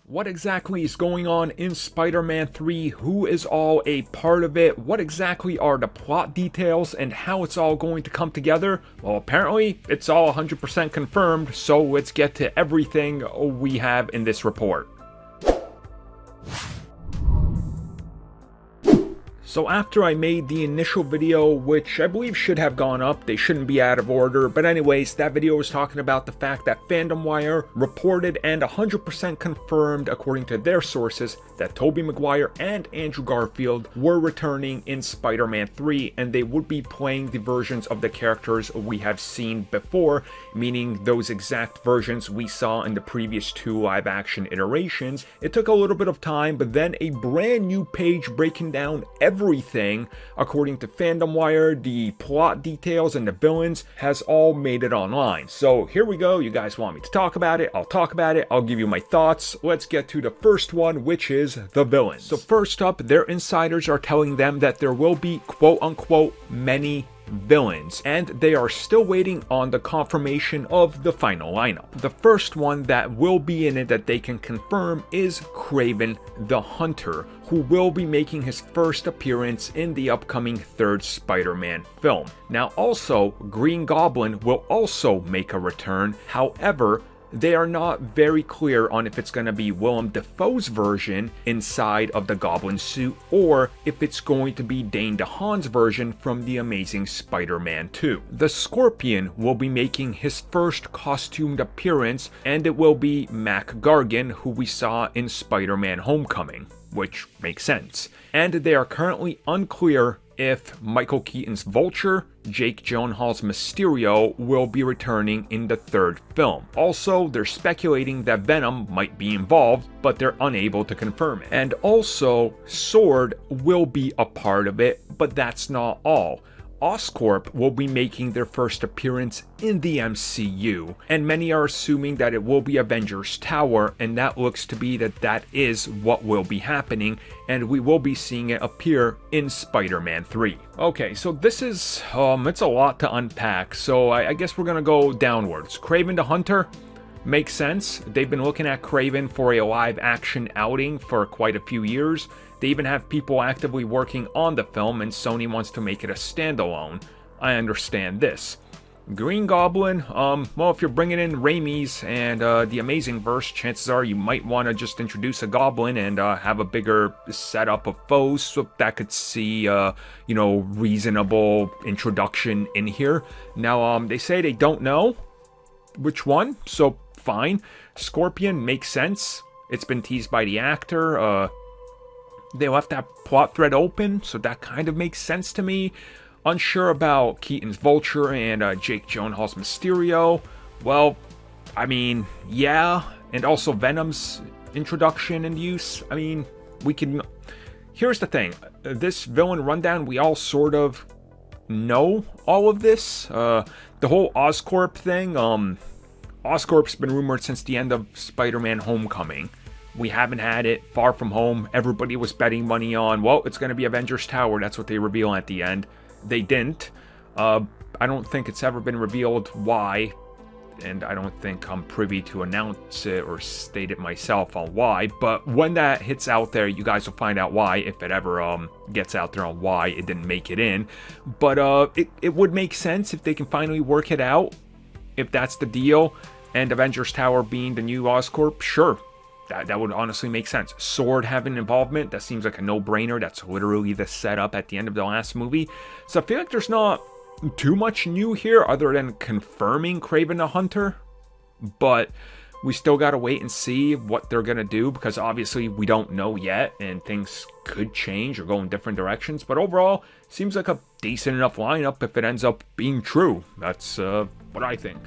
What exactly is going on in Spider-Man 3? Who is all a part of it? What exactly are the plot details and how it's all going to come together? Well, apparently it's all 100% confirmed, so let's get to everything we have in this report. So after I made the initial video, which I believe should have gone up, they shouldn't be out of order, but anyways, that video was talking about the fact that Fandom Wire reported and 100% confirmed, according to their sources, that Tobey Maguire and Andrew Garfield were returning in Spider-Man 3, and they would be playing the versions of the characters we have seen before, meaning those exact versions we saw in the previous two live-action iterations. It took a little bit of time, but then a brand new page breaking down everything, according to Fandom Wire, the plot details and the villains, has all made it online. So here we go. You guys want me to talk about it? I'll talk about it. I'll give you my thoughts. Let's get to the first one, which is the villains. So first up, their insiders are telling them that there will be quote-unquote many villains, and they are still waiting on the confirmation of the final lineup. The first one that will be in it that they can confirm is Kraven the Hunter, who will be making his first appearance in the upcoming third Spider-Man film. Now also, Green Goblin will also make a return. However, they are not very clear on if it's going to be Willem Dafoe's version inside of the Goblin suit, or if it's going to be Dane DeHaan's version from The Amazing Spider-Man 2. The Scorpion will be making his first costumed appearance, and it will be Mac Gargan, who we saw in Spider-Man Homecoming, which makes sense. And they are currently unclear if Michael Keaton's Vulture, Jake Gyllenhaal's Mysterio will be returning in the third film. Also, they're speculating that Venom might be involved, but they're unable to confirm it. And also, Sword will be a part of it, but that's not all. Oscorp will be making their first appearance in the MCU, and many are assuming that it will be Avengers Tower, and that looks to be that is what will be happening, and we will be seeing it appear in Spider-Man 3. Okay, so this is, it's a lot to unpack, so I guess we're gonna go downwards. Kraven the Hunter makes sense. They've been looking at Kraven for a live-action outing for quite a few years. They even have people actively working on the film, and Sony wants to make it a standalone. I understand this. Green Goblin, well, if you're bringing in Raimi's and the Amazing Verse, chances are you might want to just introduce a Goblin and have a bigger setup of foes, so that could see, reasonable introduction in here. Now, they say they don't know which one, so fine. Scorpion makes sense. It's been teased by the actor. They left that plot thread open, so that kind of makes sense to me. Unsure about Keaton's Vulture and Jake Gyllenhaal's Mysterio. Well, I mean, yeah. And also Venom's introduction and use. I mean, we can... Here's the thing. This villain rundown, we all sort of know all of this. The whole Oscorp thing, Oscorp's been rumored since the end of Spider-Man Homecoming. We haven't had it. Far From Home, everybody was betting money on, well, it's going to be Avengers Tower. That's what they reveal at the end. They didn't. I don't think it's ever been revealed why, and I don't think I'm privy to announce it or state it myself on why, but when that hits out there, you guys will find out why, if it ever gets out there on why it didn't make it in. But it would make sense if they can finally work it out, if that's the deal, and Avengers Tower being the new Oscorp, sure. That would honestly make sense. Sword having involvement, that seems like a no-brainer. That's literally the setup at the end of the last movie. So I feel like there's not too much new here other than confirming Kraven the Hunter. But we still gotta wait and see what they're gonna do, because obviously we don't know yet and things could change or go in different directions. But overall, seems like a decent enough lineup if it ends up being true. That's what I think.